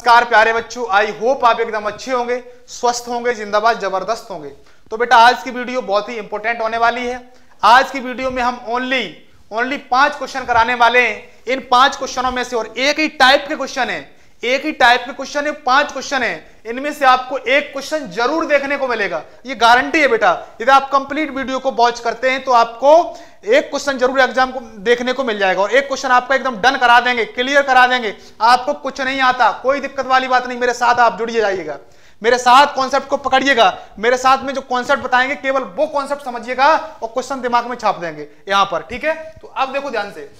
नमस्कार प्यारे बच्चों, आई होप आप एकदम अच्छे होंगे, स्वस्थ होंगे, जिंदाबाद, जबरदस्त होंगे। तो बेटा आज की वीडियो बहुत ही इंपॉर्टेंट होने वाली है। आज की वीडियो में हम ओनली 5 क्वेश्चन कराने वाले हैं। इन 5 क्वेश्चनों में से, और एक ही टाइप के क्वेश्चन है, 5 क्वेश्चन है। इनमें से आपको एक क्वेश्चन जरूर देखने को मिलेगा, ये गारंटी है बेटा। यदि आप कंप्लीट वीडियो को वॉच करते हैं तो आपको एक क्वेश्चन जरूर एग्जाम को देखने को मिल जाएगा, और एक क्वेश्चन आपका एकदम डन करा देंगे, क्लियर करा देंगे। आपको कुछ नहीं आता, कोई दिक्कत वाली बात नहीं, मेरे साथ आप जुड़िए जाइएगा, मेरे साथ कॉन्सेप्ट को पकड़िएगा, मेरे साथ में जो कॉन्सेप्ट बताएंगे केवल वो कॉन्सेप्ट समझिएगा और क्वेश्चन दिमाग में छाप देंगे यहां पर, ठीक है। तो अब देखो ध्यान से,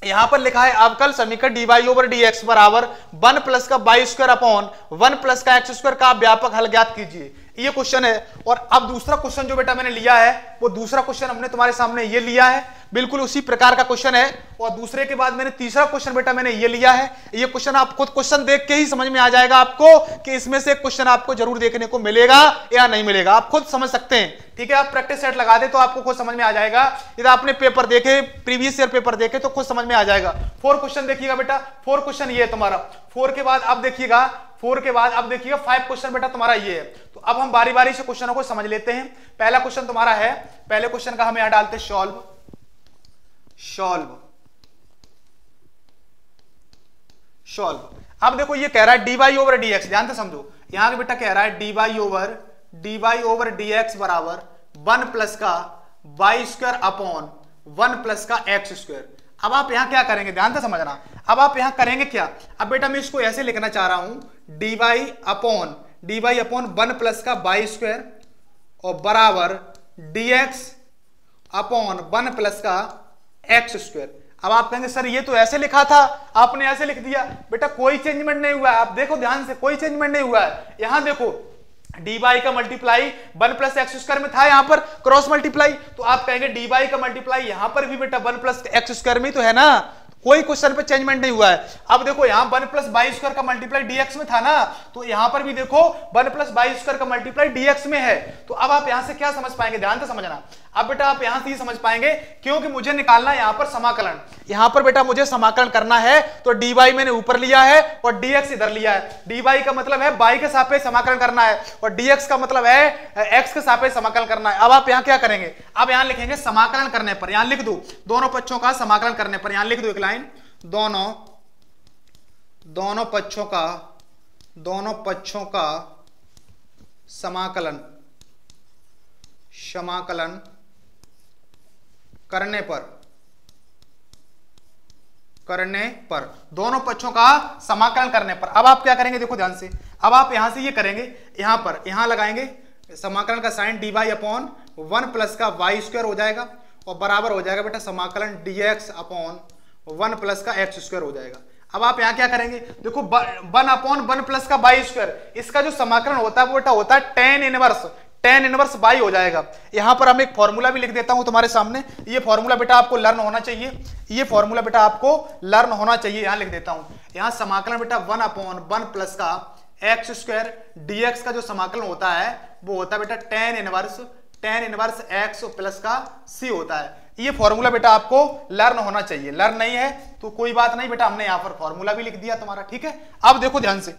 यहां पर लिखा है अवकल समीकरण dy ओवर dx बराबर 1 प्लस का y स्क्वायर अपॉन 1 प्लस का x स्क्वायर का व्यापक हल ज्ञात कीजिए। ये क्वेश्चन है। और अब दूसरा क्वेश्चन जो बेटा मैंने लिया है, वो दूसरा क्वेश्चन हमने तुम्हारे सामने ये लिया है, बिल्कुल उसी प्रकार का क्वेश्चन है। और दूसरे के बाद मैंने तीसरा क्वेश्चन बेटा मैंने ये लिया है। ये क्वेश्चन आप खुद क्वेश्चन देख के ही समझ में आ जाएगा आपको कि इसमें से क्वेश्चन आपको जरूर देखने को मिलेगा या नहीं मिलेगा, आप खुद समझ सकते हैं, ठीक है। आप प्रैक्टिस सेट लगा दे तो आपको खुद समझ में आ जाएगा। यदि आपने पेपर देखे, प्रीवियस ईयर पेपर देखे तो खुद समझ में आ जाएगा। 4 क्वेश्चन देखिएगा बेटा, 4 क्वेश्चन ये है तुम्हारा। 4 के बाद अब देखिएगा 5 क्वेश्चन बेटा तुम्हारा ये है। तो अब हम बारी बारी से क्वेश्चनों को समझ लेते हैं। पहला क्वेश्चन तुम्हारा है, पहले क्वेश्चन का हम यहां डालते हैं सॉल्व। अब देखो ये कह रहा है dy ओवर dx, ध्यान से समझो। यहां के बेटा कह रहा है dy ओवर dx बराबर 1 प्लस का y स्क्वायर अपॉन 1 प्लस का x स्क्वायर। अब आप यहां क्या करेंगे, ध्यान से समझना। अब आप यहां करेंगे क्या, अब बेटा मैं इसको ऐसे लिखना चाह रहा हूं dy अपॉन 1 प्लस का y स्क्वायर और बराबर dx अपॉन 1 प्लस का x स्क्वायर। अब आप कहेंगे सर ये तो ऐसे लिखा था, आपने ऐसे लिख दिया। बेटा कोई चेंजमेंट नहीं हुआ है, आप देखो ध्यान से, कोई चेंजमेंट नहीं हुआ है। यहां देखो dy का मल्टीप्लाई 1 प्लस एक्स स्क्वायर में था, यहां पर क्रॉस मल्टीप्लाई, तो आप कहेंगे dy का मल्टीप्लाई यहां पर भी बेटा 1 प्लस एक्स स्क्वायर में तो है ना, कोई क्वेश्चन पे चेंजमेंट नहीं हुआ है। अब देखो यहां 1 प्लस वाई स्क्वायर का मल्टीप्लाई dx में था ना, तो यहां पर भी देखो 1 प्लस वाई स्क्वायर का मल्टीप्लाई dx में है। तो अब आप यहां से क्या समझ पाएंगे, ध्यान से समझना। अब बेटा आप यहां से ही समझ पाएंगे, क्योंकि मुझे निकालना है यहां पर समाकलन। यहां पर बेटा मुझे समाकलन करना है, तो dy मैंने ऊपर लिया है और dx इधर लिया है। dy का मतलब है y के सापेक्ष समाकलन करना है, और dx का मतलब है x के सापेक्ष समाकलन करना है। अब आप यहां क्या करेंगे, अब यहां लिखेंगे समाकलन करने पर, यहां लिख दो दोनों पक्षों का समाकलन करने पर, यहां लिख दो एक लाइन, दोनों पक्षों का समाकलन करने पर दोनों पक्षों का समाकलन करने पर। अब आप क्या करेंगे, देखो ध्यान से। अब आप यहां से ये करेंगे, यहां लगाएंगे समाकलन का साइन dy अपॉन 1 प्लस का y स्क्वायर हो जाएगा, और बराबर हो जाएगा बेटा समाकलन dx अपॉन 1 प्लस का x स्क्वायर हो जाएगा। अब आप यहां क्या करेंगे, देखो 1 अपॉन 1 प्लस का y स्क्वायर, इसका जो समाकलन होता है वो बेटा होता है tan इनवर्स y हो जाएगा। यहां पर हम एक फॉर्मूला भी लिख देता हूं तुम्हारे सामने, ये फॉर्मूला बेटा आपको लर्न होना चाहिए, यहां लिख देता हूं। यहां समाकलन बेटा 1 अपॉन 1 प्लस का x स्क्वायर dx का जो समाकलन होता है वो होता है बेटा tan इनवर्स x प्लस का c होता है। ये फॉर्मूला बेटा आपको लर्न होना चाहिए, लर्न नहीं है तो कोई बात नहीं बेटा, हमने यहां पर फॉर्मूला भी लिख दिया तुम्हारा, ठीक है। अब देखो ध्यान से,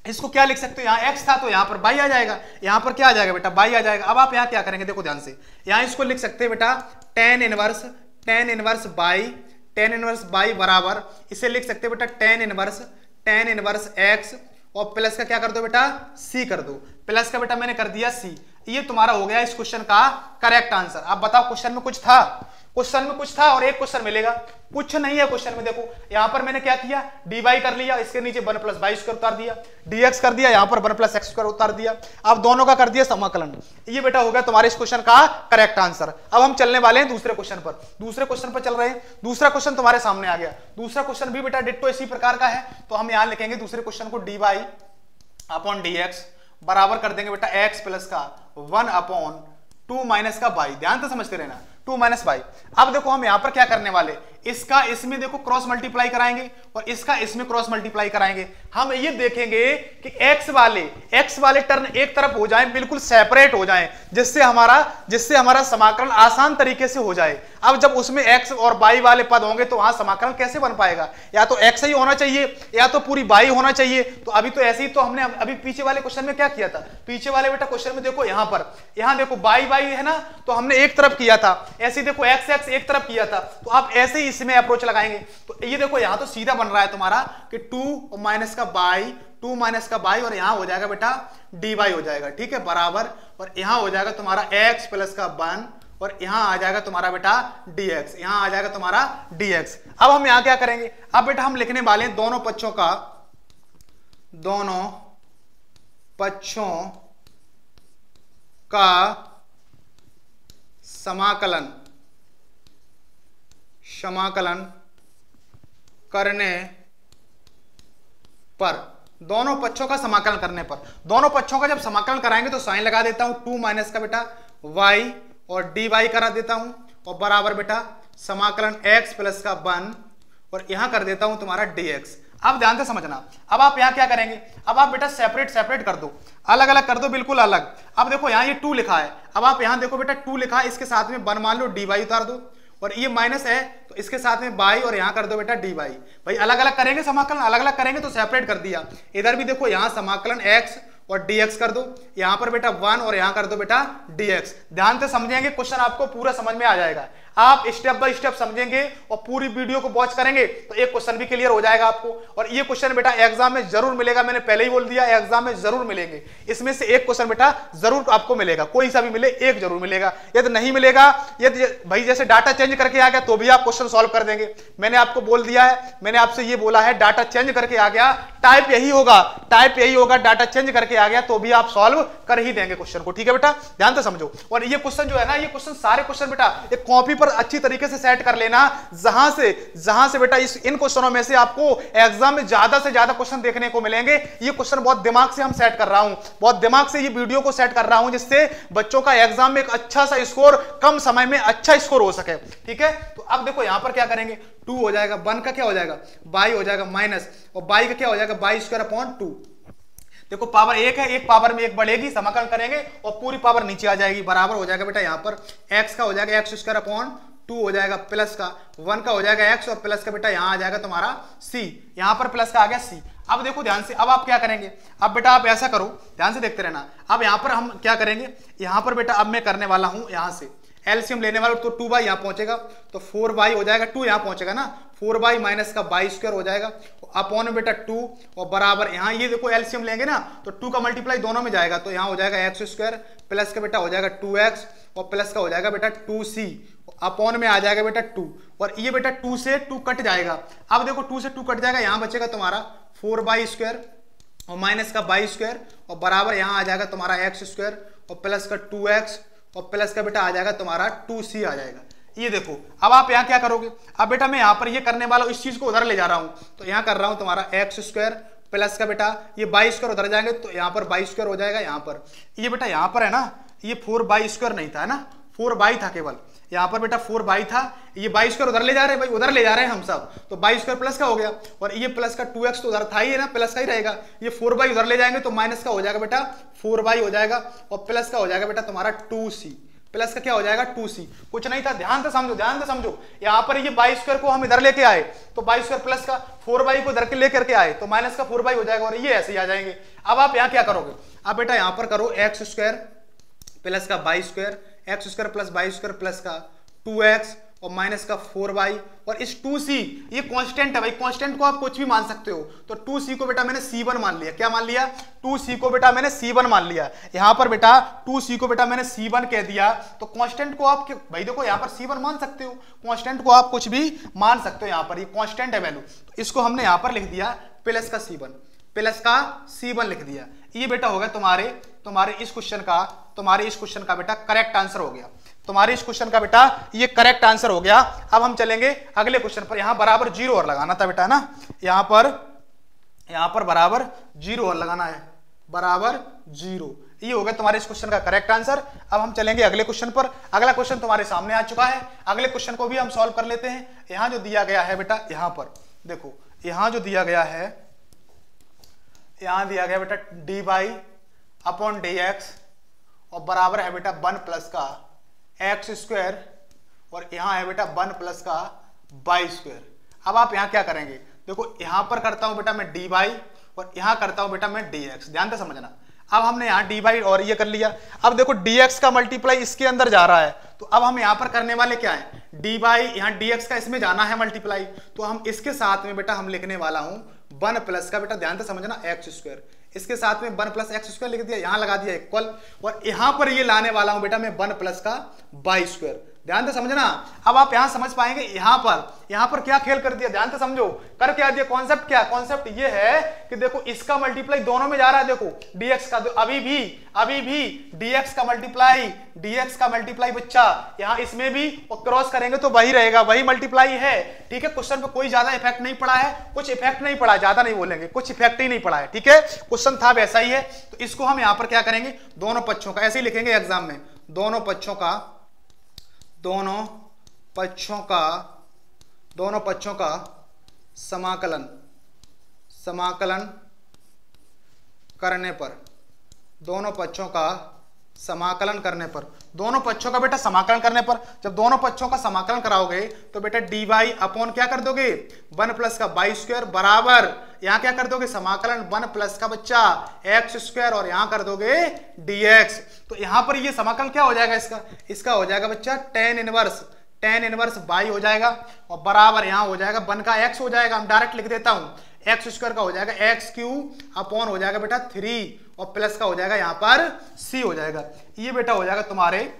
इसको क्या लिख सकते हो, यहां x था तो यहां पर y आ जाएगा, यहां पर क्या आ जाएगा बेटा y आ जाएगा। अब आप यहां क्या करेंगे, देखो ध्यान से, यहां इसको लिख सकते हैं बेटा tan इनवर्स y बराबर, इसे लिख सकते हैं बेटा tan इनवर्स x, और प्लस का क्या कर दो बेटा c कर दो। प्लस का बेटा मैंने कर दिया c। ये तुम्हारा हो गया इस क्वेश्चन का करेक्ट आंसर। अब बताओ क्वेश्चन में कुछ था और एक क्वेश्चन मिलेगा, कुछ नहीं है क्वेश्चन में। देखो यहां पर मैंने क्या किया, dy कर लिया, इसके नीचे 1 प्लस वाई स्क्वायर उतार दिया, dx कर दिया, यहां पर 1 प्लस एक्स स्क्वायर उतार दिया। अब दोनों का कर दिया समाकलन। ये बेटा हो गया तुम्हारे इस क्वेश्चन का करेक्ट आंसर। अब हम चलने वाले हैं दूसरे क्वेश्चन पर चल रहे हैं। दूसरा क्वेश्चन तुम्हारे सामने आ गया। दूसरा क्वेश्चन भी बेटा डिट्टो इसी प्रकार का है, तो हम यहां लिखेंगे दूसरे क्वेश्चन को dy अपॉन dx बराबर कर देंगे बेटा x प्लस का 1 अपॉन 2 माइनस का y। ध्यान से समझते रहना, 2 माइनस y। अब देखो हम यहां पर क्या करने वाले, इसका इसमें देखो क्रॉस मल्टीप्लाई कराएंगे और इसका इसमें क्रॉस मल्टीप्लाई कराएंगे। हम ये देखेंगे कि एक्स वाले टर्म एक तरफ हो जाएं, बिल्कुल सेपरेट हो जाएं, जिससे हमारा समाकलन आसान तरीके से हो जाए। अब जब उसमें एक्स और वाई वाले पद होंगे तो वहां समाकलन कैसे बन पाएगा? या तो एक्स ही होना चाहिए या तो पूरी वाई होना चाहिए। तो अभी तो ऐसे ही तो हमने अभी पीछे वाले क्वेश्चन में क्या किया था? पीछे वाले बेटा क्वेश्चन में देखो यहां देखो वाई है ना, तो हमने एक तरफ किया था, ऐसे देखो एक्स एक तरफ किया था। तो आप ऐसे ही इसमें अप्रोच लगाएंगे। तो ये देखो यहां तो सीधा बन रहा है तुम्हारा कि 2 माइनस का बाई और यहां हो जाएगा बेटा dy हो जाएगा, ठीक है, बराबर, और यहां हो जाएगा तुम्हारा x प्लस का 1 और यहां आ जाएगा तुम्हारा बेटा dx, यहां आ जाएगा तुम्हारा dx। अब हम यहां क्या करेंगे? अब बेटा हम लिखने वाले हैं दोनों पक्षों का समाकलन करने पर, दोनों पक्षों का समाकलन करने पर, दोनों पक्षों का जब समाकलन कराएंगे तो साइन लगा देता हूं 2 माइनस का बेटा y और dy करा देता हूं और बराबर बेटा समाकलन x प्लस का 1 और यहां कर देता हूं तुम्हारा dx। अब ध्यान से समझना, अब आप यहां क्या करेंगे? अब आप बेटा सेपरेट कर दो, अलग अलग कर दो, बिल्कुल अलग। अब देखो यहां ये 2 लिखा है, अब आप यहां देखो बेटा 2 लिखा है, इसके साथ में 1 मान लो, dy उतार दो, और ये माइनस है तो इसके साथ में बाई और यहां कर दो बेटा dy। भाई अलग अलग करेंगे समाकलन, अलग अलग करेंगे तो सेपरेट कर दिया। इधर भी देखो यहां समाकलन x और dx कर दो, यहां पर बेटा 1 और यहां कर दो बेटा dx। ध्यान से समझेंगे, क्वेश्चन आपको पूरा समझ में आ जाएगा। आप स्टेप बाय स्टेप समझेंगे और पूरी वीडियो को वॉच करेंगे तो एक क्वेश्चन भी क्लियर हो जाएगा आपको। और ये क्वेश्चन बेटा एग्जाम में जरूर मिलेगा, मैंने पहले ही बोल दिया, एग्जाम में जरूर मिलेंगे। इसमें से एक क्वेश्चन बेटा जरूर आपको मिलेगा, कोई सा भी मिले एक जरूर मिलेगा। यदि नहीं मिलेगा, यदि भाई जैसे डाटा चेंज करके आ गया तो भी आप क्वेश्चन सॉल्व कर देंगे। मैंने आपको बोल दिया है, मैंने आपसे ये बोला है, डाटा चेंज करके आ गया, टाइप यही होगा, डाटा चेंज करके आ गया तो भी आप सॉल्व कर ही देंगे क्वेश्चन को, ठीक है बेटा, ध्यान से समझो। और ये क्वेश्चन जो है ना, ये क्वेश्चन सारे क्वेश्चन बेटा एक कॉपी पर अच्छी तरीके से सेट कर लेना, जहां से बेटा इन क्वेश्चनों में से आपको एग्जाम में ज्यादा से ज्यादा क्वेश्चन देखने को मिलेंगे। ये क्वेश्चन बहुत दिमाग से हम सेट कर रहा हूं, बहुत दिमाग से ये वीडियो को सेट कर रहा हूं, जिससे बच्चों का एग्जाम में एक अच्छा सा स्कोर, कम समय में अच्छा स्कोर हो सके, ठीक है। तो अब देखो यहां पर क्या करेंगे, 2 हो जाएगा, 1 का क्या हो जाएगा, बाई हो जाएगा माइनस, और बाई का क्या हो जाएगा, बाई स्क्वायर अपॉन 2। देखो पावर 1 है, एक पावर में 1 बढ़ेगी, समाकलन करेंगे और पूरी पावर नीचे आ जाएगी, बराबर हो जाएगा बेटा यहां पर x का हो जाएगा x स्क्वायर अपॉन 2 हो जाएगा, प्लस का 1 का हो जाएगा x और प्लस का बेटा यहां आ जाएगा तुम्हारा c, यहां पर प्लस का आ गया c। अब देखो ध्यान से, अब आप क्या करेंगे, अब बेटा आप ऐसा करो, ध्यान से देखते रहना। अब यहां पर हम क्या करेंगे, यहां पर बेटा अब मैं करने वाला हूं, यहां से एलसीएम लेने वाला तो 2 बाई यहां पहुंचेगा तो 4 बाई हो जाएगा, 2 यहां पहुंचेगा ना, 4 बाई माइनस का बाई स्क्वायर हो जाएगा अपॉन में बेटा 2 और बराबर यहां ये देखो एलसीएम लेंगे ना तो 2 का मल्टीप्लाई दोनों में जाएगा तो यहां हो जाएगा एक्स स्क्वायर प्लस का बेटा हो जाएगा 2x और प्लस का हो जाएगा बेटा 2c अपॉन में आ जाएगा बेटा 2 और ये बेटा 2 से 2 कट जाएगा। अब देखो 2 से 2 कट जाएगा, यहां बचेगा तुम्हारा 4 बाई स्क्वायर और माइनस का बाई स्क्वायर और बराबर यहां आ जाएगा तुम्हारा एक्स स्क्वायर और प्लस का 2x और प्लस का बेटा आ जाएगा तुम्हारा 2c आ जाएगा। ये देखो अब आप यहां क्या करोगे, अब बेटा मैं यहां पर ये करने वाला हूं, इस चीज को उधर ले जा रहा हूं तो यहां कर रहा हूं तुम्हारा एक्स स्क्वायर प्लस का बेटा ये बाई स्क्वायर उधर जाएंगे तो यहां पर बाई स्क्वायर हो जाएगा। यहां पर ये बेटा यहां पर है ना, ये 4 बाई स्क्वायर नहीं था, है ना, 4 बाई था केवल, यहां पर बेटा 4 बाई था, ये बाई स्क्वायर उधर ले जा रहे हैं, भाई उधर ले जा रहे हैं हम सब, तो बाई स्क्वायर प्लस का हो गया और ये प्लस का 2x तो उधर था ही है ना, प्लस का ही रहेगा, ये 4 बाई उधर ले जाएंगे तो माइनस का हो जाएगा बेटा 4 बाई हो जाएगा और प्लस का हो जाएगा बेटा तुम्हारा 2c, प्लस का क्या हो जाएगा 2c, कुछ नहीं था, ध्यान से समझो, ध्यान से समझो। यहां पर ये बाई स्क्वायर को हम इधर लेके आए तो बाई स्क्वायर प्लस का 4 बाई को इधर के लेकर के आए तो माइनस का 4 बाई हो जाएगा और ये ऐसे ही आ जाएंगे। अब आप यहां क्या करोगे, अब बेटा यहां पर करो एक्स स्क्वायर प्लस का by square, x square plus by square plus का 2x और माइनस का 4 बाई और इस 2c ये कांस्टेंट है भाई, कांस्टेंट को आप कुछ भी मान सकते हो तो 2c को बेटा मैंने c1 मान लिया, क्या मान लिया, 2c को बेटा मैंने c1 मान लिया। यहां पर बेटा 2c को बेटा मैंने c1 कह दिया तो कांस्टेंट को आप भाई देखो यहां पर c1 मान सकते हो, कांस्टेंट को आप कुछ भी मान सकते हो, यहां पर ये कांस्टेंट है वैल्यू तो इसको हमने यहां पर लिख दिया प्लस का c1 लिख दिया। ये बेटा हो गया तुम्हारे इस क्वेश्चन का बेटा करेक्ट आंसर हो गया, तुम्हारे इस क्वेश्चन का बेटा ये करेक्ट आंसर हो गया। अब हम चलेंगे अगले क्वेश्चन पर, यहां बराबर 0 और लगाना था बेटा, है ना, यहां पर बराबर 0 और लगाना है, बराबर 0 ये हो गया तुम्हारे इस क्वेश्चन का करेक्ट आंसर। अब हम चलेंगे अगले क्वेश्चन पर। अगला क्वेश्चन तुम्हारे सामने आ चुका है, अगले क्वेश्चन को भी हम सॉल्व कर लेते हैं। यहां जो दिया गया है बेटा, यहां पर देखो, यहां जो दिया गया है, यहां दिया गया बेटा dy अपॉन dx और बराबर है बेटा 1 प्लस का एक्स स्क्वायर और यहां है बेटा 1 प्लस का वाई स्क्वायर। अब आप यहां क्या करेंगे, देखो यहां पर करता हूं बेटा मैं dy और यहां करता हूं बेटा मैं dx, ध्यान से समझना। अब हमने यहां dy और ये कर लिया। अब देखो dx का मल्टीप्लाई इसके अंदर जा रहा है, तो अब हम यहां पर करने वाले क्या है, dy यहां dx का इसमें जाना है मल्टीप्लाई, तो हम इसके साथ में बेटा हम लिखने वाला हूं 1 प्लस का बेटा, ध्यान से समझना, एक्स स्क्वायर, इसके साथ में 1 प्लस एक्स स्क्वायर लिख दिया, यहां लगा दिया इक्वल, और यहां पर ये लाने वाला हूं बेटा मैं 1 प्लस का वाई स्क्वायर, ध्यान से समझना। अब आप यहां समझ पाएंगे यहां पर क्या खेल कर दिया, ध्यान से समझो, कर क्या दिया, कॉन्सेप्ट क्या, कॉन्सेप्ट ये है कि देखो इसका मल्टीप्लाई दोनों में जा रहा है, देखो dx का, अभी भी dx का मल्टीप्लाई बच्चा यहां इसमें भी, और क्रॉस करेंगे तो वही रहेगा, वही मल्टीप्लाई है, ठीक है। क्वेश्चन पे कोई ज्यादा इफेक्ट नहीं पड़ा है, कुछ इफेक्ट नहीं पड़ा, ज्यादा नहीं बोलेंगे, कुछ इफेक्ट ही नहीं पड़ा है, ठीक है, क्वेश्चन था वैसा ही है। तो इसको हम यहां पर क्या करेंगे, दोनों पक्षों का ऐसे ही लिखेंगे एग्जाम में, दोनों पक्षों का समाकलन करने पर, दोनों पक्षों का समाकलन करने पर, दोनों पक्षों का बेटा समाकलन करने पर, जब दोनों पक्षों का समाकलन कराओगे तो बेटा dy अपॉन क्या कर दोगे 1 प्लस का वाई स्क्वायर बराबर, यहां क्या कर दोगे समाकलन 1 प्लस का बच्चा एक्स स्क्वायर और यहां कर दोगे dx। तो यहां पर ये समाकलन क्या हो जाएगा, इसका हो जाएगा बच्चा tan इनवर्स y हो जाएगा और बराबर यहां हो जाएगा 1 का x हो जाएगा, हम डायरेक्ट लिख देता हूं, एक्स स्क्वायर का हो जाएगा एक्स क्यू अपॉन हो जाएगा बेटा 3 और प्लस का हो जाएगा यहां पर c हो जाएगा। ये बेटा हो जाएगा तुम्हारे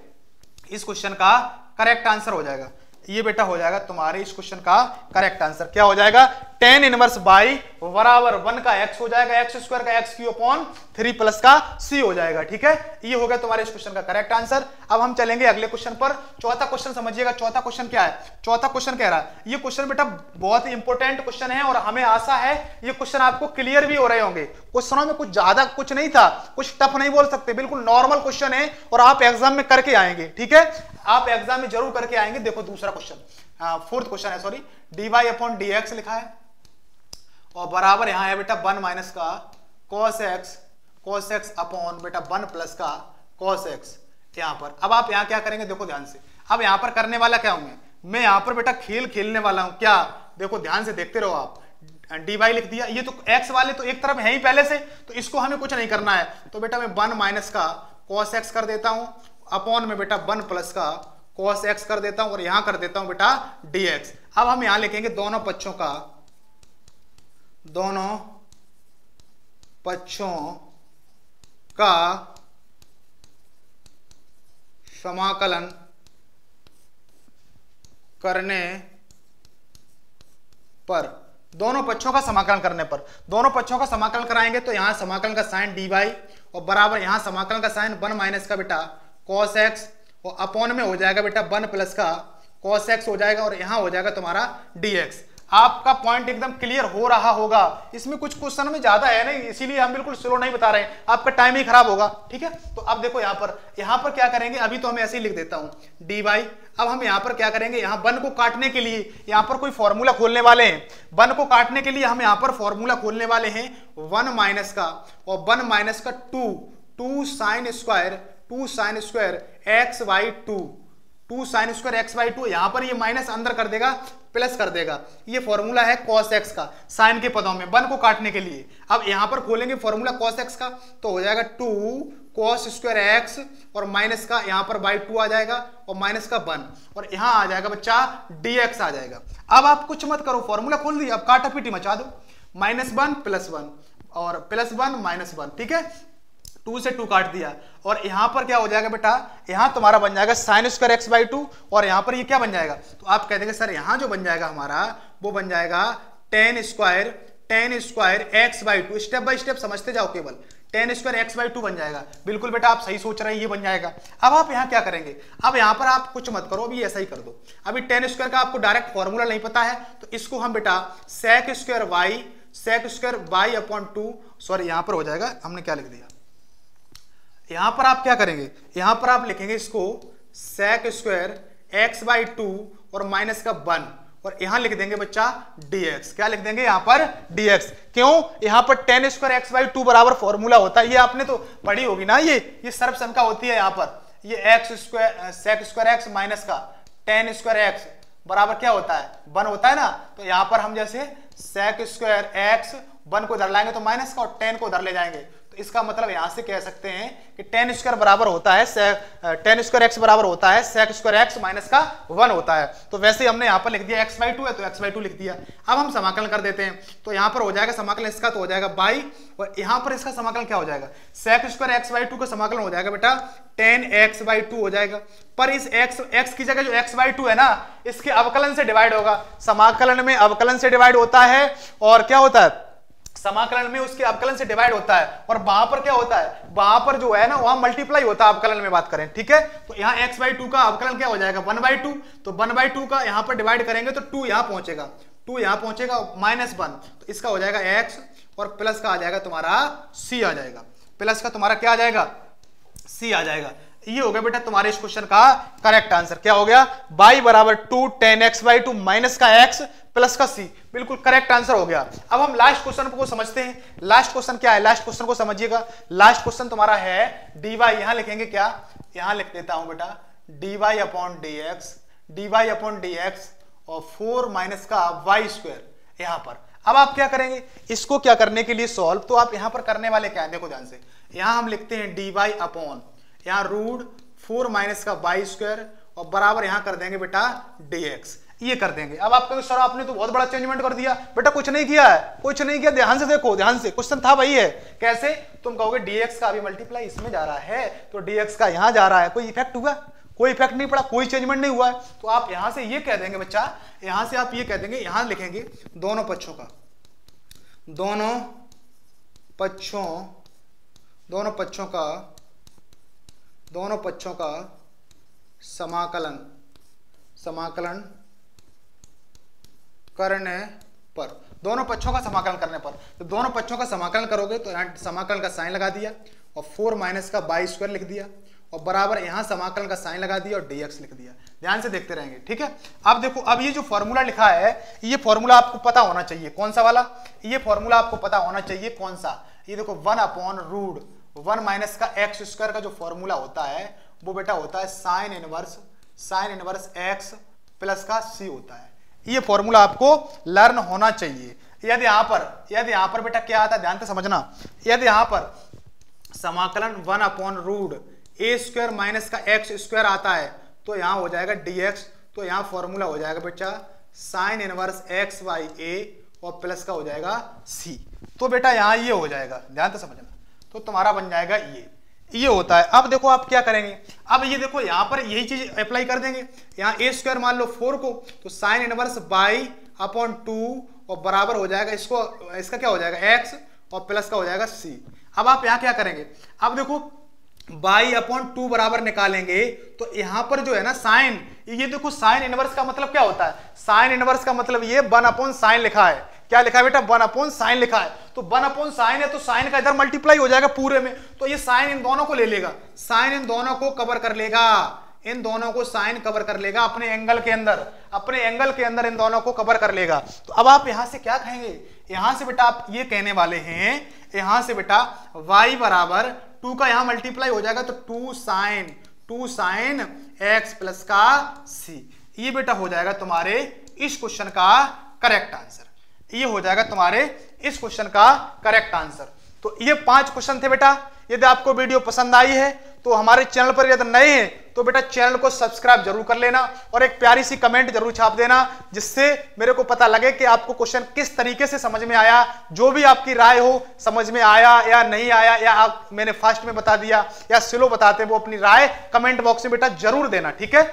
इस क्वेश्चन का करेक्ट आंसर हो जाएगा, ये बेटा हो जाएगा तुम्हारे इस क्वेश्चन का करेक्ट आंसर। क्या हो जाएगा, tan इनवर्स y बराबर 1 का x हो जाएगा एक्स स्क्वायर का एक्स क्यू अपॉन 3 प्लस का c हो जाएगा, ठीक है। ये हो गया तुम्हारे इस क्वेश्चन का करेक्ट आंसर। अब हम चलेंगे अगले क्वेश्चन पर। चौथा क्वेश्चन समझिएगा, चौथा क्वेश्चन क्या है, चौथा क्वेश्चन कह रहा है, ये क्वेश्चन बेटा बहुत ही इंपॉर्टेंट क्वेश्चन है और हमें आशा है ये क्वेश्चन आपको क्लियर भी हो रहे होंगे। क्वेश्चनों में कुछ ज्यादा कुछ नहीं था, कुछ टफ नहीं बोल सकते, बिल्कुल नॉर्मल क्वेश्चन है और आप एग्जाम में करके आएंगे, ठीक है, आप एग्जाम में जरूर करके आएंगे। देखो दूसरा क्वेश्चन, फोर्थ क्वेश्चन है, सॉरी, dy अपॉन dx लिखा है और बराबर यहां है बेटा 1 माइनस का cos x अपॉन बेटा 1 प्लस का cos x यहां पर। अब आप यहां क्या करेंगे, देखो ध्यान से, अब यहां पर करने वाला क्या हूं मैं यहां पर बेटा खेलने वाला हूं, क्या, देखो ध्यान से देखते रहो आप, dy लिख दिया, ये तो x वाले तो एक तरफ है ही पहले से, तो इसको हमें कुछ नहीं करना है, तो बेटा मैं 1 माइनस का cos x कर देता हूं अपॉन में बेटा 1 प्लस का cos x कर देता हूं और यहां कर देता हूं बेटा dx। अब हम यहां लिखेंगे दोनों पक्षों का समाकलन करने पर, दोनों पक्षों का समाकलन करने पर, दोनों पक्षों का समाकलन कराएंगे तो यहां समाकलन का साइन dy और बराबर यहां समाकलन का साइन 1 माइनस का बेटा cos x और अपॉन में हो जाएगा बेटा 1 प्लस का cos x हो जाएगा और यहां हो जाएगा तुम्हारा dx। आपका पॉइंट एकदम क्लियर हो रहा होगा, इसमें कुछ क्वेश्चन में ज्यादा है नहीं, इसीलिए हम बिल्कुल स्लो नहीं बता रहे हैं, आपका टाइम ही खराब होगा, ठीक है। तो अब देखो यहां पर क्या करेंगे, अभी तो हमें ऐसे ही लिख देता हूं dy। अब हम यहां पर क्या करेंगे, यहां 1 को काटने के लिए यहां पर कोई फॉर्मूला खोलने वाले हैं, 1 को काटने के लिए हम यहां पर फॉर्मूला खोलने वाले हैं 1 माइनस का और 1 माइनस का 2 sine square x by 2 sine square x by 2, यहां पर ये माइनस अंदर कर देगा प्लस कर देगा, ये फॉर्मूला है cos x का साइन के पदों में 1 को काटने के लिए। अब यहां पर खोलेंगे फॉर्मूला cos x का तो हो जाएगा 2 cos स्क्वायर x और माइनस का यहां पर बाई 2 आ जाएगा और माइनस का 1 और यहां आ जाएगा बच्चा dx आ जाएगा। अब आप कुछ मत करो, फॉर्मूला खोल दिया, अब काटा पीटी मचा दो, -1 +1 और +1 -1, ठीक है, 2 से 2 काट दिया और यहां पर क्या हो जाएगा बेटा, यहां तुम्हारा बन जाएगा sin स्क्वायर x बाई 2 और यहां पर ये क्या बन जाएगा, तो आप कह देंगे सर यहां जो बन जाएगा हमारा वो बन जाएगा tan square x by 2, step by step समझते जाओ, केवल tan स्क्वायर x बाई 2 बन जाएगा। बिल्कुल बेटा आप सही सोच रहे हैं, ये बन जाएगा। अब आप यहां क्या करेंगे, अब यहां पर आप कुछ मत करो, अभी ऐसा ही कर दो, अभी tan स्क्वायर का आपको डायरेक्ट फॉर्मूला नहीं पता है तो इसको हम बेटा sec square y upon 2, sorry यहां पर हो जाएगा, हमने क्या लिख दिया, यहां पर आप क्या करेंगे, यहां पर आप लिखेंगे इसको सेक स्क्वायर एक्स बाई 2 और माइनस का 1 और यहां लिख देंगे बच्चा dx। क्या लिख देंगे यहां पर dx। क्यों, यहां पर tan स्क्वायर एक्स बाई 2 बराबर फॉर्मूला होता है, ये आपने तो पढ़ी होगी ना, ये सर्वसंख्या होती है। यहां पर ये x square sec square x minus का tan स्क्वायर एक्स बराबर क्या होता है 1 होता है ना। तो यहां पर हम जैसे सेक स्क्वायर एक्स 1 को इधर लाएंगे तो माइनस का और tan को इधर ले जाएंगे, तो इसका मतलब यहां से कह सकते हैं कि tan स्क्वायर बराबर होता है tan स्क्वायर एक्स बराबर होता है सेक स्क्वायर एक्स माइनस का 1 होता है। तो वैसे हमने यहां पर लिख दिया x बाई 2 है तो x बाई 2 लिख दिया। अब हम समाकलन कर देते हैं, तो यहां पर हो जाएगा समाकलन इसका तो हो जाएगा बाई, और यहां पर इसका समाकलन क्या हो जाएगा, सेक स्क्वायर एक्स बाई 2 का समाकलन हो जाएगा बेटा tan x बाई 2 हो जाएगा। पर इस x की जगह जो x बाई 2 है ना, इसके अवकलन से डिवाइड होगा। समाकलन में अवकलन से डिवाइड होता है और क्या होता है, समाकलन में उसके अवकलन से डिवाइड होता है, और वहां पर क्या होता है, वहां पर जो है ना वहां मल्टीप्लाई होता है अवकलन में बात करें, ठीक है। तो यहाँ x बाई 2 का अवकलन क्या हो जाएगा 1 बाई 2, तो 1 बाई 2 का यहाँ पर डिवाइड करेंगे तो 2 यहाँ पहुंचेगा, 2 यहाँ पहुंचेगा माइनस 1, तो इसका हो जाएगा x और प्लस का आ जाएगा तुम्हारा c आ जाएगा, प्लस का तुम्हारा क्या आ जाएगा c आ जाएगा। ये हो गया बेटा तुम्हारे इस क्वेश्चन का करेक्ट आंसर। क्या हो गया, y बराबर 2 tan x बाई 2 माइनस का x प्लस का c, बिल्कुल करेक्ट आंसर हो गया। अब हम लास्ट क्वेश्चन को समझते हैं। लास्ट क्वेश्चन क्या है, लास्ट क्वेश्चन को समझिएगा। लास्ट क्वेश्चन तुम्हारा है dy, यहां लिखेंगे क्या, यहां लिख देता हूं बेटा dy अपॉन dx और 4 माइनस का y स्क्वायर यहां पर। अब आप क्या करेंगे, इसको क्या करने के लिए सॉल्व, तो आप यहां पर करने वाले क्या है, देखो ध्यान से, यहां हम लिखते हैं dy अपॉन यहां रूट 4 माइनस का y स्क्वायर और बराबर यहां कर देंगे बेटा dx, ये कर देंगे। अब आप कहोगे सर आपने तो बहुत बड़ा चेंजमेंट कर दिया, बेटा कुछ नहीं किया है, कुछ नहीं किया, ध्यान से देखो, ध्यान से, क्वेश्चन था वही है। कैसे, तुम कहोगे dx का अभी मल्टीप्लाई इसमें जा रहा है तो dx का यहां जा रहा है, कोई इफेक्ट हुआ, कोई इफेक्ट नहीं पड़ा, कोई चेंजमेंट नहीं हुआ है। तो आप यहां से ये कह देंगे बच्चा, यहां से आप ये कह देंगे, यहां लिखेंगे दोनों पक्षों का समाकलन करने पर, दोनों पक्षों का समाकलन करने पर, तो दोनों पक्षों का समाकलन करोगे तो यहां समाकलन का साइन लगा दिया और 4 माइनस का y स्क्वायर लिख दिया और बराबर यहां समाकलन का साइन लगा दिया और dx लिख दिया। ध्यान से देखते रहेंगे, ठीक है। अब देखो, अब ये जो फॉर्मूला लिखा है, ये फॉर्मूला आपको पता होना चाहिए, कौन सा वाला, ये फॉर्मूला आपको पता होना चाहिए कौन सा, ये देखो 1 अपॉन रूट 1 माइनस का x स्क्वायर का जो फॉर्मूला होता है वो बेटा होता है साइन इनवर्स x प्लस का c होता है। ये फॉर्मूला आपको लर्न होना चाहिए। यदि यहां पर बेटा क्या आता है, ध्यान से समझना, यदि यहां पर समाकलन 1 upon root a square minus का x स्क्वायर आता है तो यहां हो जाएगा dx, तो यहां फॉर्मूला हो जाएगा बेटा sine inverse x by a और प्लस का हो जाएगा c। तो बेटा यहां ये हो जाएगा, ध्यान से समझना, तो तुम्हारा बन जाएगा ये होता है। अब देखो आप क्या करेंगे, अब ये देखो यहां पर यही चीज अप्लाई कर देंगे, यहां a स्क्वायर मान लो 4 को, तो साइन इनवर्स बाई अपॉन 2 और बराबर हो जाएगा इसका क्या हो जाएगा x और प्लस का हो जाएगा c। अब आप यहां क्या करेंगे, अब देखो बाई अपॉन 2 बराबर निकालेंगे तो यहां पर जो है ना साइन, ये देखो साइन इनवर्स का मतलब क्या होता है, साइन इनवर्स का मतलब ये 1 अपॉन साइन लिखा है, क्या लिखा है बेटा 1 अपॉन साइन लिखा है, तो 1 अपॉन साइन है तो साइन का इधर मल्टीप्लाई हो जाएगा पूरे में, तो ये साइन इन दोनों को ले लेगा, साइन इन दोनों को कवर कर लेगा, इन दोनों को साइन कवर कर लेगा अपने एंगल के अंदर इन दोनों को कवर कर लेगा। तो अब आप यहां से क्या कहेंगे, यहां से बेटा आप ये कहने वाले हैं, यहां से बेटा y बराबर 2 का यहां मल्टीप्लाई हो जाएगा तो 2 साइन x प्लस का c, ये बेटा हो जाएगा तुम्हारे इस क्वेश्चन का करेक्ट आंसर, ये हो जाएगा तुम्हारे इस क्वेश्चन का करेक्ट आंसर। तो ये 5 क्वेश्चन थे बेटा। यदि आपको वीडियो पसंद आई है तो हमारे चैनल पर यदि नए हैं तो बेटा चैनल को सब्सक्राइब जरूर कर लेना और एक प्यारी सी कमेंट जरूर छाप देना, जिससे मेरे को पता लगे कि आपको क्वेश्चन किस तरीके से समझ में आया। जो भी आपकी राय हो, समझ में आया या नहीं आया, या आप मैंने फास्ट में बता दिया या स्लो बताते, वो अपनी राय कमेंट बॉक्स में बेटा जरूर देना, ठीक है।